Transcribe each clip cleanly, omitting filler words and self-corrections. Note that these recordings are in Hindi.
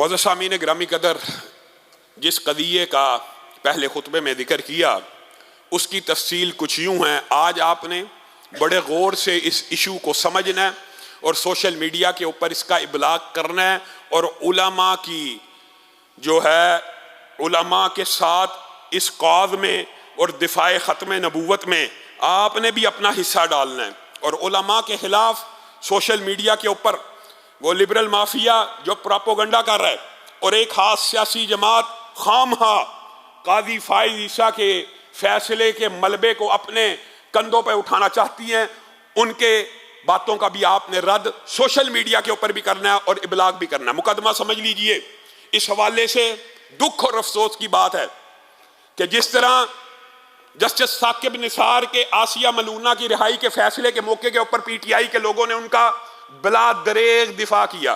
मुअज़्ज़ज़ सामीन ग्रामी कदर, जिस कदिये का पहले खुतबे में जिक्र किया उसकी तफसील कुछ यूँ है। आज आपने बड़े गौर से इस इशू को समझना है और सोशल मीडिया के ऊपर इसका इबलाग करना है, और उलमा की जो है उलमा के साथ इस कौज़ में और दिफाए ख़त्म नबूवत में आपने भी अपना हिस्सा डालना है। और उलमा के ख़िलाफ़ सोशल मीडिया के ऊपर वो लिबरल माफिया जो प्रोपोगंडा कर रहा है और एक ख़ास सियासी जमात खामहा काजी फाइज ईसा के फैसले के मलबे को अपने कंधों पर उठाना चाहती हैं, उनके बातों का भी आपने रद्द सोशल मीडिया के ऊपर भी करना है और इबलाग भी करना है। मुकदमा समझ लीजिए। इस हवाले से दुख और अफसोस की बात है कि जिस तरह जस्टिस साकिब निसार के आसिया मलूना की रिहाई के फैसले के मौके के ऊपर पीटीआई के लोगों ने उनका बिला दरेग दिफा किया,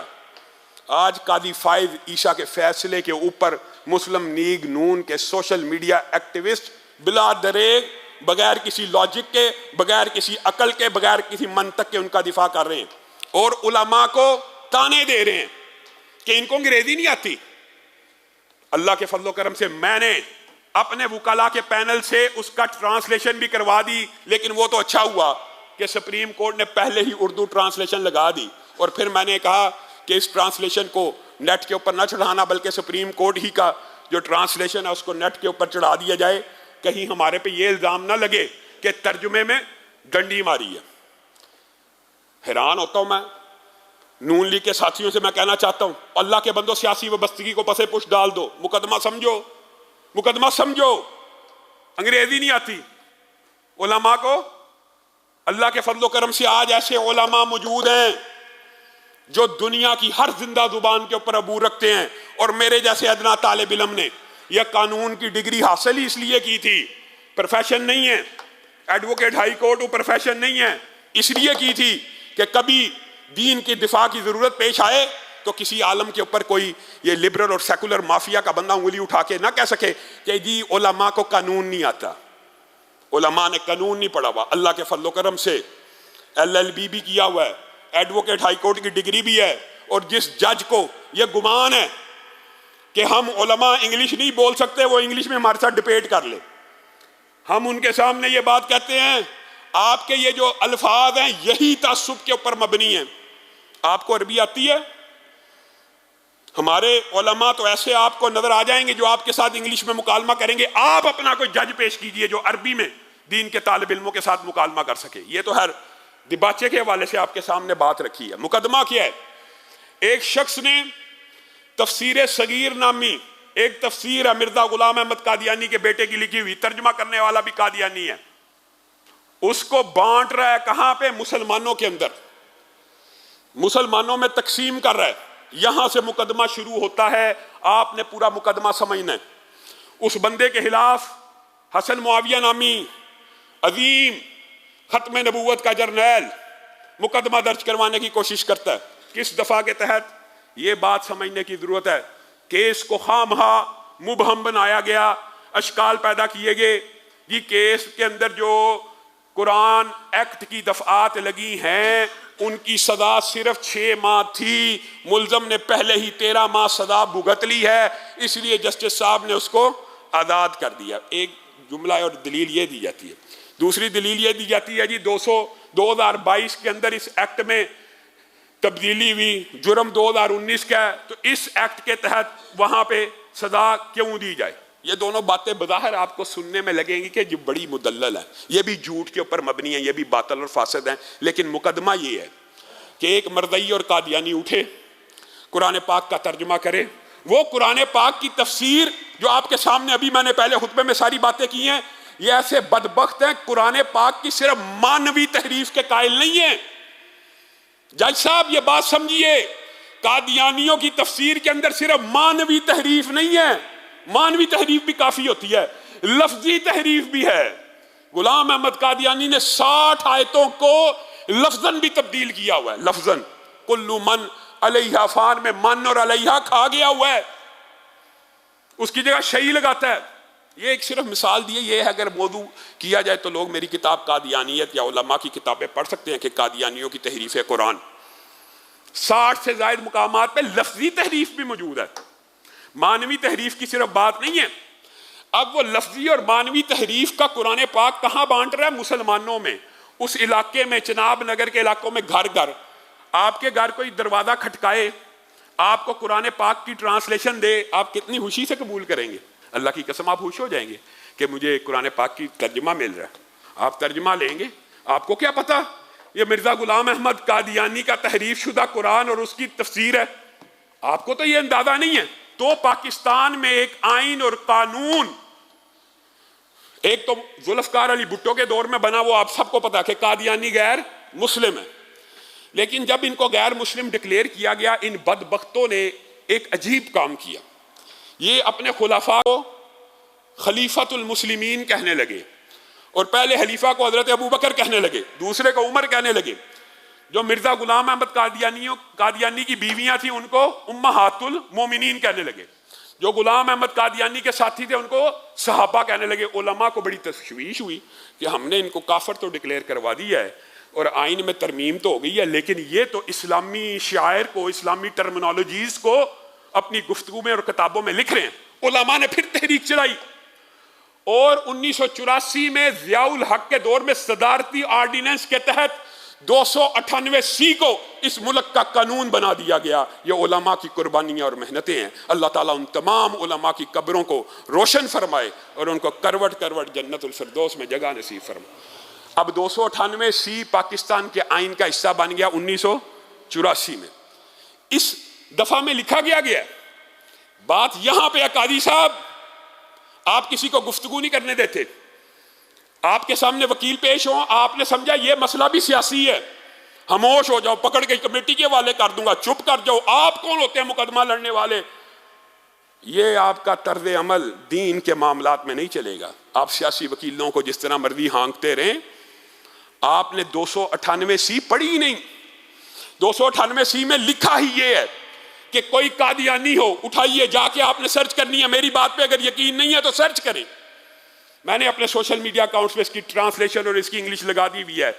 आज कादी फाइज ईशा के फैसले के ऊपर मुस्लिम लीग नून के सोशल मीडिया एक्टिविस्ट बिला दरेग, बगैर किसी लॉजिक के, बगैर किसी अकल के, बगैर किसी मंतक के उनका दिफा कर रहे हैं और उलमा को ताने दे रहे हैं कि इनको अंग्रेजी नहीं आती। अल्लाह के फजल करम से मैंने अपने वकाला के पैनल से उसका ट्रांसलेशन भी करवा दी, लेकिन वो तो अच्छा हुआ कि सुप्रीम कोर्ट ने पहले ही उर्दू ट्रांसलेशन लगा दी। और फिर मैंने कहा कि इस ट्रांसलेशन को नेट के ऊपर ना चढ़ाना, बल्कि सुप्रीम कोर्ट ही का जो ट्रांसलेशन है उसको नेट के ऊपर चढ़ा दिया जाए, कहीं हमारे पे ये इल्ज़ाम ना लगे कि तर्जुमे में डंडी मारी है। हैरान होता हूँ मैं। नून लीग के साथियों से मैं कहना चाहता हूँ, अल्लाह के बंदो, सियासी वाबस्तगी को पसे पुश डाल दो, मुकदमा समझो, मुकदमा समझो। अंग्रेजी नहीं आती उलमा को। अल्लाह के फजलो करम से आज ऐसे उलमा मौजूद हैं जो दुनिया की हर जिंदा जुबान के ऊपर अबूर रखते हैं, और मेरे जैसे अदना तालिब इल्म ने यह कानून की डिग्री हासिल ही इसलिए की थी, प्रोफेशन नहीं है, एडवोकेट हाई कोर्ट वो प्रोफेशन नहीं है, इसलिए की थी कि कभी दीन की दिफा की जरूरत पेश आए तो किसी आलम के ऊपर कोई ये लिबरल और सेकुलर माफिया का बंदा उंगली उठा के ना कह सके कि जी उलमा को कानून नहीं आता, उलमा ने कानून नहीं पढ़ा हुआ। अल्लाह के फजलो करम से LLB भी किया हुआ है, एडवोकेट हाई कोर्ट की डिग्री भी है, और जिस जज को यह गुमान है कि हम उलमा इंग्लिश नहीं बोल सकते, वो इंग्लिश में हमारे साथ डिबेट कर ले, हम उनके सामने ये बात कहते हैं आपके ये जो अल्फाज हैं यही तासुब के ऊपर मबनी है। आपको अरबी आती है? हमारे उलमा तो ऐसे आपको नजर आ जाएंगे जो आपके साथ इंग्लिश में मुकालमा करेंगे। आप अपना कोई जज पेश कीजिए जो अरबी में दीन के तालिब इल्मों के साथ मुकालमा कर सके। ये तो हर दिबाचे के हवाले से आपके सामने बात रखी है। मुकदमा क्या है? एक शख्स ने तफसीर सगीर नामी एक तफसीर है मिर्जा गुलाम अहमद कादियानी के बेटे की लिखी हुई, तर्जमा करने वाला भी कादियानी है, उसको बांट रहा है कहां पे? मुसलमानों के अंदर, मुसलमानों में तकसीम कर रहा है। यहां से मुकदमा शुरू होता है। आपने पूरा मुकदमा समझना है। उस बंदे के खिलाफ हसन मुआविया नामी अजीम खत्म नबूवत का जर्नैल मुकदमा दर्ज करवाने की कोशिश करता है। किस दफा के तहत? यह बात समझने की जरूरत है। केस को खामहा मुबहम बनाया गया, अशकाल पैदा किए गए। ये केस के अंदर जो कुरान एक्ट की दफात लगी हैं उनकी सजा सिर्फ 6 माह थी, मुल्जम ने पहले ही 13 माह सजा भुगत ली है, इसलिए जस्टिस साहब ने उसको आज़ाद कर दिया। एक जुमला और दलील ये दी जाती है। दूसरी दलील ये दी जाती है जी 2022 के अंदर इस एक्ट में तब्दीली हुई, जुर्म 2019 का है, तो इस एक्ट के तहत वहां पे सजा क्यों दी जाए? ये दोनों बातें बज़ाहिर आपको सुनने में लगेंगी कि जो बड़ी मुदल्लल है, ये भी झूठ के ऊपर मबनी है, ये भी बातिल और फासिद है। लेकिन मुकदमा ये है कि एक मरदई और कादियानी उठे, कुरान पाक का तर्जुमा करे। वो कुरान पाक की तफसीर जो आपके सामने अभी मैंने पहले खुतबे में सारी बातें की हैं, ये ऐसे बदबख्त हैं कुरान पाक की सिर्फ मानवी तहरीफ के कायल नहीं है। जज साहब ये बात समझिए, कादियानियों की तफसीर के अंदर सिर्फ मानवी तहरीफ नहीं है, मानवी तहरीफ भी काफी होती है, लफ्जी तहरीफ भी है। गुलाम अहमद कादियानी ने 60 आयतों को लफ्जन भी तब्दील किया हुआ है। लफ्जन कुल्लू मन अलैहा फान में मन और अलैहा खा गया हुआ है, उसकी जगह शई लगाता है। ये एक सिर्फ मिसाल दी है। ये है अगर मौजू किया जाए तो लोग मेरी किताब कादियानियत या उलमा की किताबें पढ़ सकते हैं कि कादियानियों की तहरीफ कुरान। 60 से ज्यादा मुकामात पे लफ्जी तहरीफ भी मौजूद है, मानवी तहरीफ की सिर्फ बात नहीं है। अब वो लफ्जी और मानवी तहरीफ का कुरान पाक कहाँ बांट रहा है? मुसलमानों में। उस इलाके में, चनाब नगर के इलाकों में, घर घर आपके घर कोई दरवाजा खटकाए, आपको कुरान पाक की ट्रांसलेशन दे, आप कितनी खुशी से कबूल करेंगे? अल्लाह की कसम आप खुश हो जाएंगे कि मुझे कुरान पाक की तर्जमा मिल रहा है। आप तर्जमा लेंगे, आपको क्या पता ये मिर्जा गुलाम अहमद कादियानी का तहरीफ शुदा कुरान और उसकी तफसीर है, आपको तो ये अंदाजा नहीं है। तो पाकिस्तान में एक आइन और कानून, एक तो जुल्फकार अली भुट्टो के दौर में बना, वो आप सबको पता है कि कादियानी गैर मुस्लिम है, लेकिन जब इनको गैर मुस्लिम डिक्लेयर किया गया, इन बदबख्तों ने एक अजीब काम किया। ये अपने खुलाफा को खलीफतुल मुस्लिमीन कहने लगे, और पहले खलीफा को हजरत अबू बकर कहने लगे, दूसरे को उमर कहने लगे। जो मिर्जा गुलाम अहमद कादियानी की बीवियां थी उनको उम्महातुल मोमिनीन कहने लगे, जो गुलाम अहमद कादियानी के साथी थे उनको सहाबा कहने लगे। उलमा को बड़ी तशवीश हुई कि हमने इनको काफर तो डिक्लेयर करवा दिया है और आइन में तरमीम तो हो गई है, लेकिन ये तो इस्लामी शायर को, इस्लामी टर्मिनोलॉजीज को अपनी गुफ्तगू में और किताबों में लिख रहे हैं। उलमा ने फिर तहरीक चलाई और 1984 में ज़ियाउल हक के दौर में सदारती ऑर्डिनेंस के तहत 298C को इस मुल्क का कानून बना दिया गया। ये उलमा की कुर्बानियां और मेहनतें हैं। अल्लाह ताला उन तमाम उलमा की कब्रों को रोशन फरमाए और उनको करवट करवट जन्नतुल फिरदौस में जगह नसीब फरमाए। अब 298C पाकिस्तान के आइन का हिस्सा बन गया 1984 में। इस दफा में लिखा गया बात यहां पे कादी साहब, आप किसी को गुफ्तगू नहीं करने देते, आपके सामने वकील पेश हो, आपने समझा ये मसला भी सियासी है, खामोश हो जाओ, पकड़ के कमेटी के हवाले कर दूंगा, चुप कर जाओ, आप कौन होते हैं मुकदमा लड़ने वाले? ये आपका तर्ज अमल दीन के मामलात में नहीं चलेगा। आप सियासी वकीलों को जिस तरह मर्जी हाँकते रहें, आपने 298C पढ़ी ही नहीं। 298C में लिखा ही ये है कि कोई कादियानी हो, उठाइए, जाके आपने सर्च करनी है। मेरी बात पे अगर यकीन नहीं है तो सर्च करें। मैंने अपने सोशल मीडिया अकाउंट्स में इसकी ट्रांसलेशन और इसकी इंग्लिश लगा दी हुई है।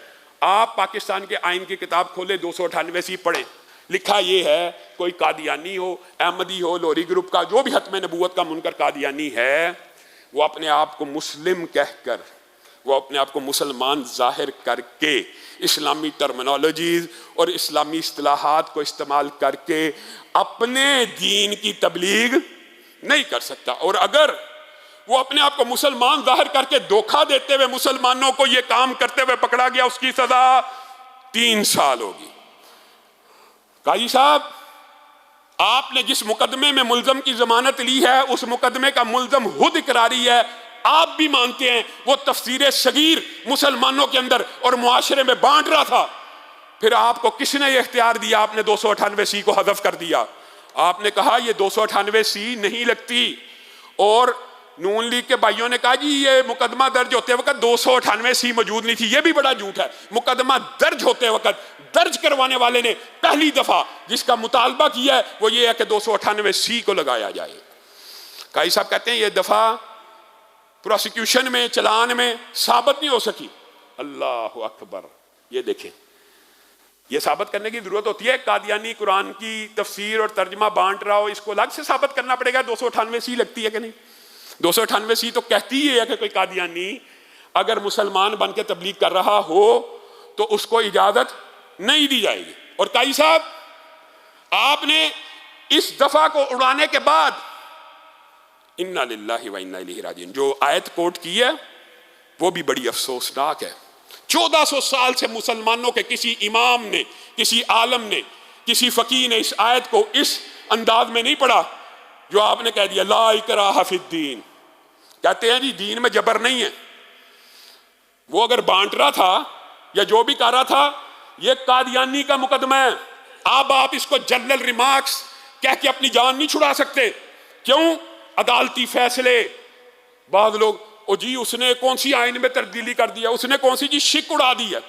आप पाकिस्तान के आइन की किताब खोले, 298C पढ़ें। लिखा ये है, कोई कादियानी हो, अहमदी हो, लोरी ग्रुप का, जो भी हत्म नबूवत का मुनकर कादियानी है, वो अपने आप को मुस्लिम कहकर, वो अपने आप को मुसलमान जाहिर करके इस्लामी टर्मिनोलॉजीज और इस्लामी इस्तिलाहात को इस्तेमाल करके अपने दीन की तबलीग नहीं कर सकता। और अगर वो अपने आप को मुसलमान जाहिर करके धोखा देते हुए मुसलमानों को ये काम करते हुए पकड़ा गया, उसकी सजा 3 साल होगी। काजी साहब, आपने जिस मुकदमे में मुल्जम की जमानत ली है, उस मुकदमे का मुल्जम खुद इकरारी है, आप भी मानते हैं, वो तफसीर सगीर मुसलमानों के अंदर और मुआशरे में बांट रहा था। फिर आपको किसने ये इख्तियार दिया? आपने 298C को हज़फ कर दिया। आपने कहा ये 298C नहीं लगती, और नून लीग के भाइयों ने कहा जी ये मुकदमा दर्ज होते वक्त 298C मौजूद नहीं थी। ये भी बड़ा झूठ है। मुकदमा दर्ज होते वक्त दर्ज करवाने वाले ने पहली दफा जिसका मुतालबा किया है वो ये है कि 298C को लगाया जाए। काई साहब कहते हैं ये दफा प्रोसिक्यूशन में, चलान में साबित नहीं हो सकी। अल्लाह अकबर। ये देखें, ये साबित करने की जरूरत होती है। कादियानी कुरान की तफसीर और तर्जमा बांट रहा हो, इसको अलग से साबित करना पड़ेगा 298C लगती है कि नहीं। 298C तो कहती ही है कि कोई कादियानी अगर मुसलमान बन के तबलीग कर रहा हो तो उसको इजाजत नहीं दी जाएगी। और काई साहब, आपने इस दफा को उड़ाने के बाद इन्ना लिल्लाहि व इन्ना इलैहि राजिऊन जो आयत कोट की है वो भी बड़ी अफसोसनाक है। 1400 साल से मुसलमानों के किसी इमाम ने, किसी आलम ने, किसी फकीह ने इस आयत को इस अंदाज में नहीं पढ़ा जो आपने कह दिया ला इकराहा फिद्दीन। कहते हैं जी दीन में जबर नहीं है। वो अगर बांट रहा था या जो भी कर रहा था, ये कादियानी का मुकदमा है। अब आप इसको जनरल रिमार्क्स कह के अपनी जान नहीं छुड़ा सकते। क्यों? अदालती फैसले। बाद लोग ओ जी उसने कौन सी आइन में तब्दीली कर दिया, उसने कौन सी जी शिक उड़ा दी है।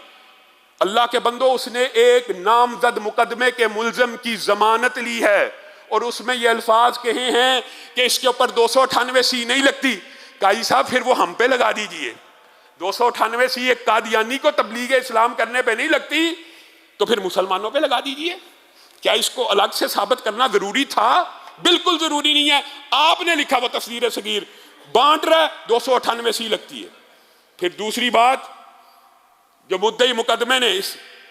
अल्लाह के बंदो, उसने एक नामजद मुकदमे के मुल्जम की जमानत ली है और उसमें ये अल्फाज कहे हैं कि इसके ऊपर 298C नहीं लगती। काजी साहब, फिर वो हम पे लगा दीजिए। 298C एक कादियानी को तबलीग इस्लाम करने पे नहीं लगती तो फिर मुसलमानों पे लगा दीजिए। क्या इसको अलग से साबित करना जरूरी था? बिल्कुल जरूरी नहीं है। आपने लिखा वो तफसीर सगीर बांट रहा है, 298 सी लगती है। फिर दूसरी बात, जो मुद्दई मुकदमे ने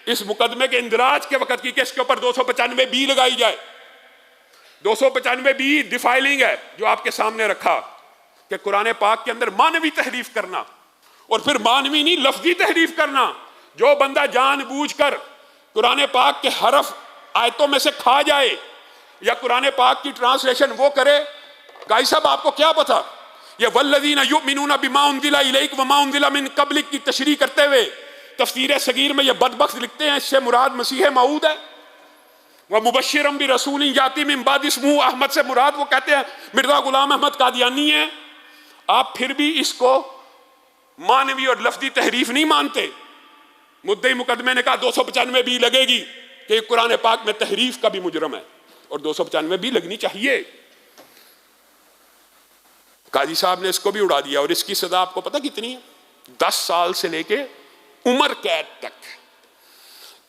इस मुकदमे के इंदराज के वक्त की कि इसके ऊपर 295 बी लगाई जाए। 295 बी डिफाइलिंग है, जो आपके सामने रखा कि कुरान पाक के अंदर मानवी तहरीफ करना, और फिर मानवी नहीं लफ्जी तहरीफ करना। जो बंदा जानबूझकर कुरान पाक के हरफ आयतों में से खा जाए या कुरान पाक की ट्रांसलेशन वो करे, गाई साहब आपको क्या पता, ये वल्लज़ीना युमिनूना बिमा उनज़िला इलैक वमा उनज़िला मिन क़ब्लिक की तशरीह करते हुए तफसीर सगीर में ये बदबख्त लिखते हैं, इससे मुराद मसीह मऊद है। वह मुबश्शिरम भी रसूल याती मिन बाद इस्मुहु अहमद से मुराद वो कहते हैं मिर्जा गुलाम अहमद कादियानी है। आप फिर भी इसको मानवी और लफ्जी तहरीफ नहीं मानते। मुद्दई मुकदमे ने कहा 295 भी लगेगी कि कुरान पाक में तहरीफ का भी मुजरम है, और 295 भी लगनी चाहिए। काजी साहब ने इसको भी उड़ा दिया, और इसकी सजा आपको पता कितनी है? 10 साल से लेके उम्र कैद तक।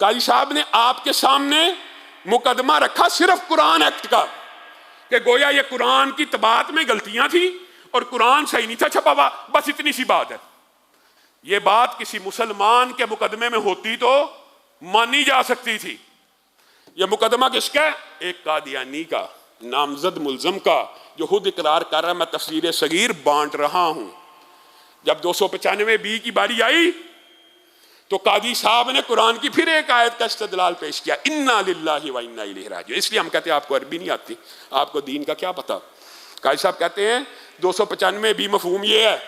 काजी साहब ने आपके सामने मुकदमा रखा सिर्फ कुरान एक्ट का, कि गोया ये कुरान की तबात में गलतियां थी और कुरान सही नहीं था छपा हुआ, बस इतनी सी बात है। ये बात किसी मुसलमान के मुकदमे में होती तो मानी जा सकती थी। यह मुकदमा किसका? एक कादियानी का, नामजद मुल्जम का, जो खुद इकरार कर रहा है मैं तफसीर सगीर बांट रहा हूं। जब 295 बी की बारी आई तो कादी साहब ने कुरान की फिर एक आयत का इस्तदलाल पेश किया, इन्ना लिल्लाहि व इन्ना इलैहि राजिऊन। इसलिए हम कहते हैं आपको अरबी नहीं आती, आपको दीन का क्या पता। कादी साहब कहते हैं 295 बी मफहूम ये है,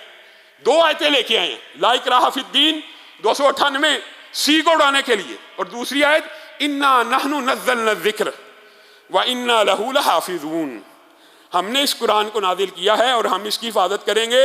2 आयतें लेके आए हैं, ला इक्राहा फिद्दीन 298 सी को उड़ाने के लिए, और दूसरी आयत इन्ना नहनु नज़्ज़लना ज़िक्र व इन्ना लहू लहाफ़िज़ून। हमने इस कुरान को नाजिल किया है और हम इसकी हिफाजत करेंगे।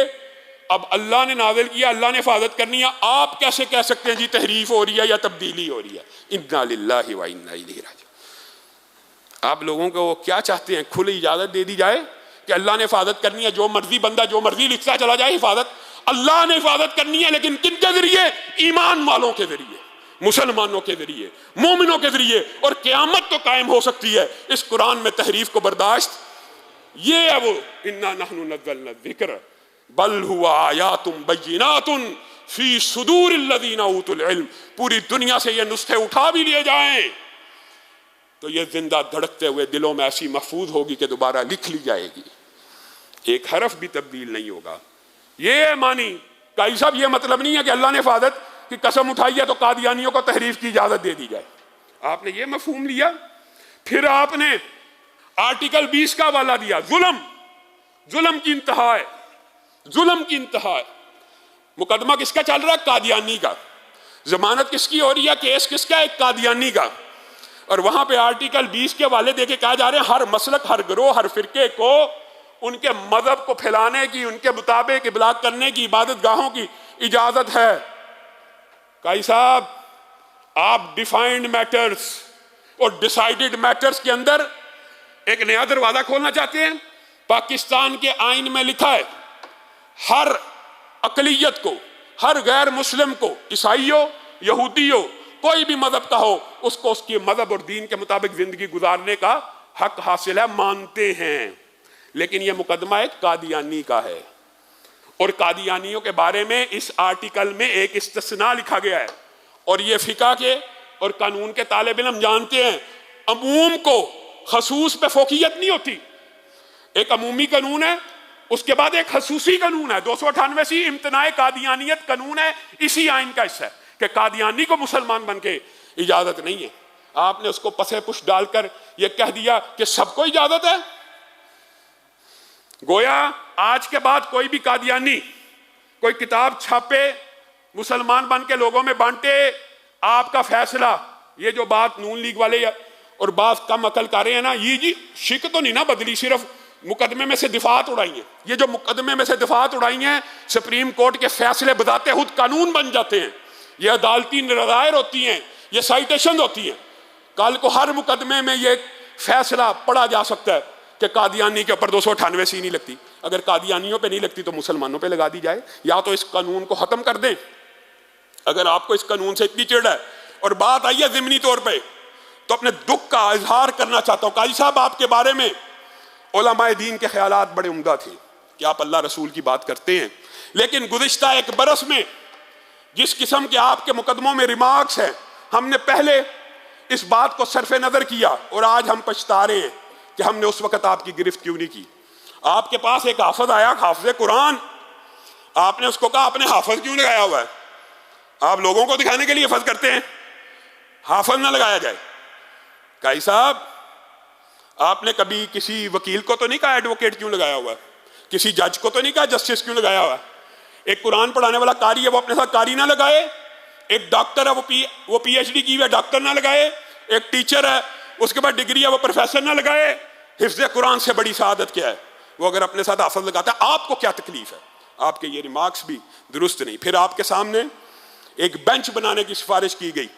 अब अल्लाह ने नाजिल किया, अल्लाह ने हिफाजत करनी है, आप कैसे कह सकते हैं जी तहरीफ हो रही है या तब्दीली हो रही है? इन्ना लिल्लाहि व इन्ना इलैहि राजिऊन। आप लोगों को क्या चाहते हैं? खुली इजाजत दे दी जाए कि अल्लाह ने हिफाजत करनी है, जो मर्जी बंदा जो मर्जी लिखता चला जाए, हिफाजत अल्लाह ने हिफाजत करनी है, लेकिन किन के जरिए? ईमान वालों के जरिए, मुसलमानों के जरिए, मोमिनों के जरिए, और क़यामत तो कायम हो सकती है इस कुरान में तहरीफ को बर्दाश्त। ये है वो इन्ना नहनु नज़्ज़लना ज़िक्र बल हुआ आयातुम बय्यिनातुन फी सुदूरिल लज़ीना ऊतुल इल्म। पूरी दुनिया से ये नुस्खे उठा भी लिए जाएं तो ये जिंदा धड़कते हुए दिलों में ऐसी महफूज होगी कि दोबारा लिख ली जाएगी, एक हरफ भी तब्दील नहीं होगा। ये मानी काई साहब, ये मतलब नहीं है कि अल्लाह ने हिफाजत की कसम उठाई है तो कादियानियों को तहरीफ की इजाजत दे दी जाए। आपने ये मफहूम लिया, फिर आपने आर्टिकल 20 का हवाला दिया। जुल्म की इंतहा है, जुल्म की इंतहा है। मुकदमा किसका चल रहा है? कादियानी का। जमानत किसकी हो रही है? केस किसका? एक कादियानी का। और वहां पे आर्टिकल 20 के हवाले देके कहा जा रहे हैं हर मसलक, हर गिरोह, हर फिरके को उनके मजहब को फैलाने की, उनके मुताबिक इबलाग करने की, इबादत गाहों की इजाजत है। काई साहब, आप डिफाइंड मैटर्स और डिसाइडेड मैटर्स के अंदर एक नया दरवाजा खोलना चाहते हैं। पाकिस्तान के आईन में लिखा है हर अकलियत को, हर गैर मुस्लिम को, ईसाई हो, यहूदी हो, कोई भी मजहब का हो, उसको उसके मजहब और दीन के मुताबिक जिंदगी गुजारने का हक हासिल है, मानते हैं। लेकिन यह मुकदमा एक कादियानी का है, और कादियानियों के बारे में इस आर्टिकल में एक इस्तिस्ना लिखा गया है। और ये फिका के और कानून के तालिब इल्म जानते हैं, अमूम को खसूस पे फोकियत नहीं होती। एक अमूमी कानून है, उसके बाद एक खसूसी कानून है। 298 इम्तनाए कादियानियत कानून है, इसी आइन का हिस्सा है कि कादियानी को मुसलमान बन के इजाजत नहीं है। आपने उसको पसे पुश डालकर यह कह दिया कि सबको इजाजत है। गोया आज के बाद कोई भी कादियानी कोई किताब छापे, मुसलमान बन के लोगों में बांटे, आपका फैसला। ये जो बात नून लीग वाले और बात कम अकल कर रहे हैं ना, ये जी शिक तो नहीं ना बदली, सिर्फ मुकदमे में से दिफात उड़ाई है। ये जो मुकदमे में से दिफात उड़ाई हैं, सुप्रीम कोर्ट के फैसले बजाते खुद कानून बन जाते हैं। ये अदालती नज़ायर होती हैं, ये साइटेशन होती हैं। कल को हर मुकदमे में ये फैसला पढ़ा जा सकता है कि कादियानी के ऊपर 298 सी नहीं लगती। अगर कादियानियों पे नहीं लगती तो मुसलमानों पे लगा दी जाए, या तो इस कानून को खत्म कर दें। अगर आपको इस कानून से इतनी चिढ़ है, और बात आई है ज़िमनी तौर पे तो अपने दुख का इजहार करना चाहता हूं। काजी साहब, आपके बारे में उलमाए दीन के ख्यालात बड़े उम्दा थे कि आप अल्लाह रसूल की बात करते हैं, लेकिन गुज़िश्ता एक बरस में जिस किस्म के आपके मुकदमों में रिमार्क्स हैं, हमने पहले इस बात को सरफे नजर किया और आज हम पछता रहे हैं कि हमने उस वक्त आपकी गिरफ्त क्यों नहीं की। आपके पास एक हाफिज आया, हाफिज कुरान, आपने उसको कहा आपने हाफिज क्यों लगाया हुआ है? आप लोगों को दिखाने के लिए हफज करते हैं, हाफिज ना लगाया जाए। काई साहब, आपने कभी किसी वकील को तो नहीं कहा एडवोकेट क्यों लगाया हुआ है? किसी जज को तो नहीं कहा जस्टिस क्यों लगाया हुआ है? एक कुरान पढ़ाने वाला कारी है, वो अपने साथ कारी ना लगाए। एक डॉक्टर है, वो पीएचडी की हुआ डॉक्टर ना लगाए। एक टीचर है, उसके बाद डिग्री है, वो प्रोफेसर ना लगाए। हिफ्ज़ कुरान से बड़ी शहादत क्या है? वो अगर अपने साथ हाफिज लगाता है, आपको क्या तकलीफ है? आपके ये रिमार्क्स भी दुरुस्त नहीं। फिर आपके सामने एक बेंच बनाने की सिफारिश की गई।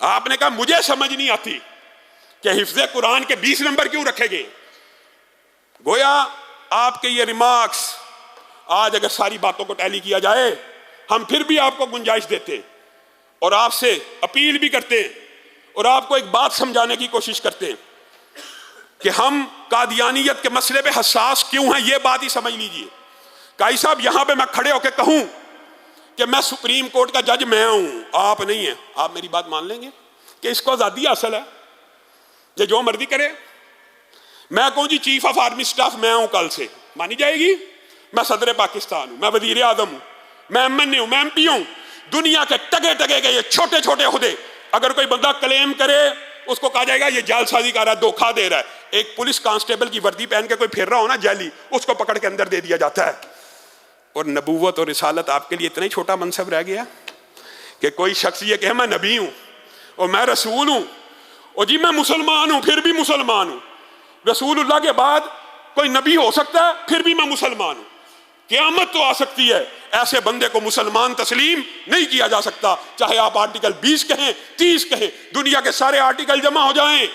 आपने कहा मुझे समझ नहीं आती कि हिफ्ज़ कुरान के 20 नंबर क्यों रखे गए। गोया आपके ये रिमार्क्स आज अगर सारी बातों को टैली किया जाए, हम फिर भी आपको गुंजाइश देते और आपसे अपील भी करते और आपको एक बात समझाने की कोशिश करते कि हम कादियानियत के मसले पे हसास क्यों हैं, ये बात ही समझ लीजिए। काई साहब, यहां पे मैं खड़े होकर कहूं कि मैं सुप्रीम कोर्ट का जज मैं हूं, आप नहीं है, आप मेरी बात मान लेंगे कि इसको आजादी हासिल है, ये जो मर्जी करे? मैं कहूं जी चीफ ऑफ आर्मी स्टाफ मैं हूं, कल से मानी जाएगी? मैं सदर पाकिस्तान हूं, मैं वजीर आजम हूं, मैं एमएनए हूं, मैं एमपी हूं। दुनिया के टगे टगे के ये छोटे छोटे ओहदे अगर कोई बंदा क्लेम करे, उसको कहा जाएगा ये जालसाजी कर रहा है, धोखा दे रहा है। एक पुलिस कांस्टेबल की वर्दी पहन के कोई फिर रहा हो ना जैली, उसको पकड़ के अंदर दे दिया जाता है। और नबूवत और रिसालत आपके लिए इतना ही छोटा मनसब रह गया कि कोई शख्स ये कहे मैं नबी हूं और मैं रसूल हूं, और जी मैं मुसलमान हूं फिर भी मुसलमान हूं। रसूलुल्लाह के बाद कोई नबी हो सकता है, फिर भी मैं मुसलमान हूं। क़यामत तो आ सकती है, ऐसे बंदे को मुसलमान तस्लीम नहीं किया जा सकता, चाहे आप आर्टिकल 20 कहें 30 कहें, दुनिया के सारे आर्टिकल जमा हो जाएं।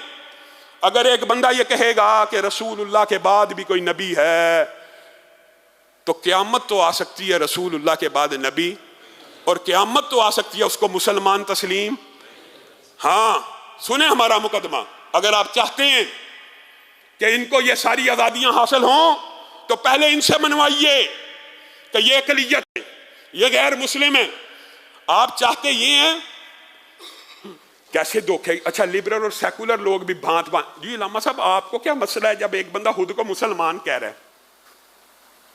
अगर एक बंदा ये कहेगा कि रसूलुल्लाह के बाद भी कोई नबी है, तो क़यामत तो आ सकती है रसूलुल्लाह के बाद नबी, और क़यामत तो आ सकती है उसको मुसलमान तस्लीम। हाँ, सुने हमारा मुकदमा। अगर आप चाहते हैं कि इनको ये सारी आजादियां हासिल हों, तो पहले इनसे मनवाइए कि ये अक़लियत है, ये गैर मुस्लिम है। आप चाहते ये हैं कैसे धोखे? अच्छा, लिबरल और सेकुलर लोग भी भांत भांत। जी लामा साहब, आपको क्या मसला है जब एक बंदा खुद को मुसलमान कह रहा है?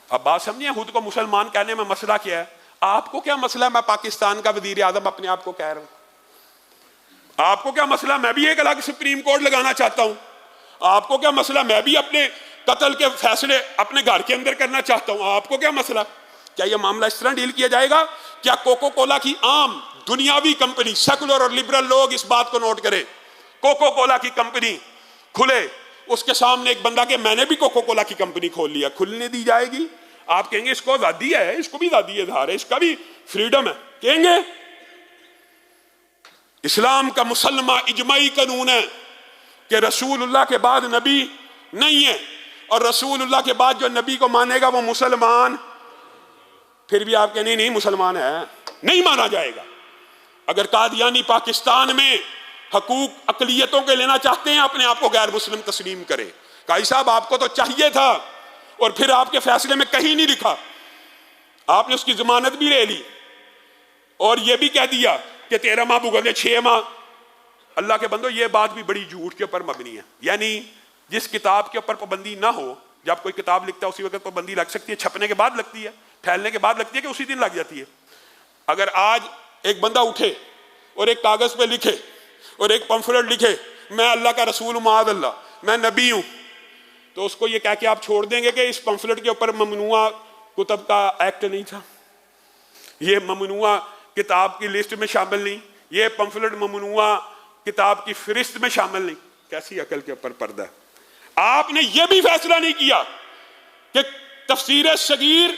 अब बात समझिए, खुद को मुसलमान कहने में मसला क्या है? आपको क्या मसला है मैं पाकिस्तान का वजीर आजम अपने आप को कह रहा हूं? आपको क्या मसला मैं भी एक अलग सुप्रीम कोर्ट लगाना चाहता हूं? आपको क्या मसला मैं भी अपने कत्ल के फैसले अपने घर के अंदर करना चाहता हूं? आपको क्या मसला? क्या यह मामला इस तरह डील किया जाएगा? क्या कोको कोला की आम दुनियावी कंपनी, सेकुलर और लिबरल लोग इस बात को नोट करें, कोको कोला की कंपनी खुले, उसके सामने एक बंदा के मैंने भी कोको कोला की कंपनी खोल लिया, खुलने दी जाएगी? आप कहेंगे इसको आजादी है, इसको भी आजादी इजहार है, इसका भी फ्रीडम है। कहेंगे इस्लाम का मुसल्लमा इजमाई कानून है कि रसूलुल्लाह के बाद नबी नहीं है, और रसूलुल्लाह के बाद जो नबी को मानेगा वो मुसलमान। फिर भी आप कहने नहीं मुसलमान है, नहीं माना जाएगा। अगर कादियानी पाकिस्तान में हकूक अकलियतों के लेना चाहते हैं, अपने आप को गैर मुस्लिम तस्लीम करें। काई साहब, आपको तो चाहिए था, और फिर आपके फैसले में कहीं नहीं लिखा, आपने उसकी जमानत भी ले ली और यह भी कह दिया कि 13 माह भुगतने 6 माह। अल्लाह के बंदो, ये बात भी बड़ी झूठ के ऊपर मबनी है। यानी जिस किताब के ऊपर पाबंदी ना हो, जब कोई किताब लिखता है उसी वक्त पाबंदी लग सकती है, छपने के बाद लगती है, फैलने के बाद लगती है, कि उसी दिन लग जाती है। अगर आज एक बंदा उठे और एक कागज पे लिखे और एक पंफलेट लिखे मैं अल्लाह का रसूल माद अल्लाह, मैं नबी हूं, तो उसको ये कह के आप छोड़ देंगे कि इस पंफलेट के ऊपर ममनुआ कुतब का एक्ट नहीं था, ये ममनुआ किताब की लिस्ट में शामिल नहीं, ये पंफलेट ममनुआ किताब की फहरिस्त में शामिल नहीं। कैसी अकल के ऊपर पर्दा है? आपने ये भी फैसला नहीं किया कि तफसीर सगीर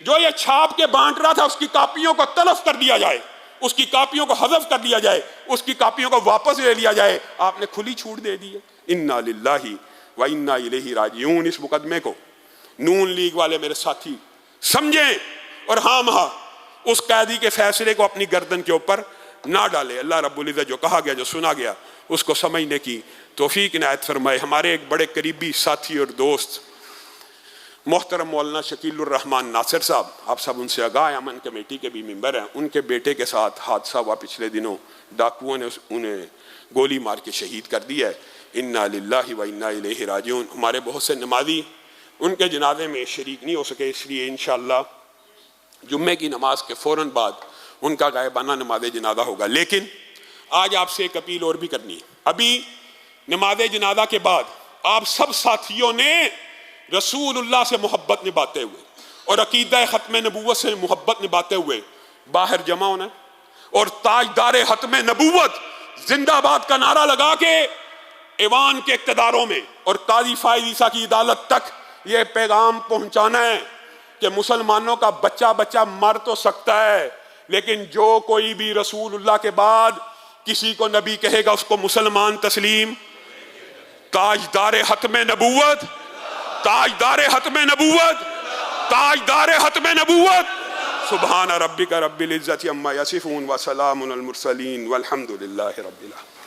जो ये छाप के बांट रहा था उसकी कापियों को तलफ कर दिया जाए, उसकी कापियों को हज़फ कर दिया जाए, उसकी कापियों को वापस ले लिया जाए। आपने खुली छूट दे दी है। इन्ना लिल्लाही व इन्ना इलैहि राजिऊन। इस मुकदमे को नून लीग वाले मेरे साथी समझें और हाँ महा उस कैदी के फैसले को अपनी गर्दन के ऊपर ना डाले। अल्लाह रब्बुल इज्जत जो कहा गया, जो सुना गया, उसको समझने की तौफीक इनायत फरमाए। हमारे एक बड़े करीबी साथी और दोस्त मोहतरम मौलाना शकीलुर रहमान नासिर साहब, आप सब उनसे आगाह, अमन कमेटी के भी मेंबर हैं, उनके बेटे के साथ हादसा हुआ पिछले दिनों, डाकुओं ने उन्हें गोली मार के शहीद कर दिया है। इन्ना लिल्लाहि व इन्ना इलैहि राजिऊन। हमारे बहुत से नमाजी उनके जनाजे में शरीक नहीं हो सके, इसलिए इंशाअल्लाह जुम्मे की नमाज के फ़ौरन बाद उनका गायबाना नमाज जनाजा होगा। लेकिन आज आपसे एक अपील और भी करनी है। अभी नमाज जनाजा के बाद आप सब साथियों ने रसूलुल्लाह से मोहब्बत निभाते हुए और अकीदा ख़त्म नबूवत से मोहब्बत निभाते हुए बाहर जमा होना और ताजदार ख़त्म नबूवत जिंदाबाद का नारा लगा के ईवान के इक़्तिदारों में और काज़ी फ़ाइज़ ईसा की अदालत तक ये पैगाम पहुंचाना है कि मुसलमानों का बच्चा बच्चा मर तो सकता है, लेकिन जो कोई भी रसूलुल्लाह के बाद किसी को नबी कहेगा उसको मुसलमान तस्लीम। ताजदार ख़त्म नबूवत, ताजदार ख़त्म नबूवत, ताजदार ख़त्म नबूवत। सुब्हान रब्बिका रब्बिल इज़्ज़ति अम्मा यसिफून व सलामुन अल मुरसलीन वल्हम्दुलिल्लाहि रब्बिल आलमीन।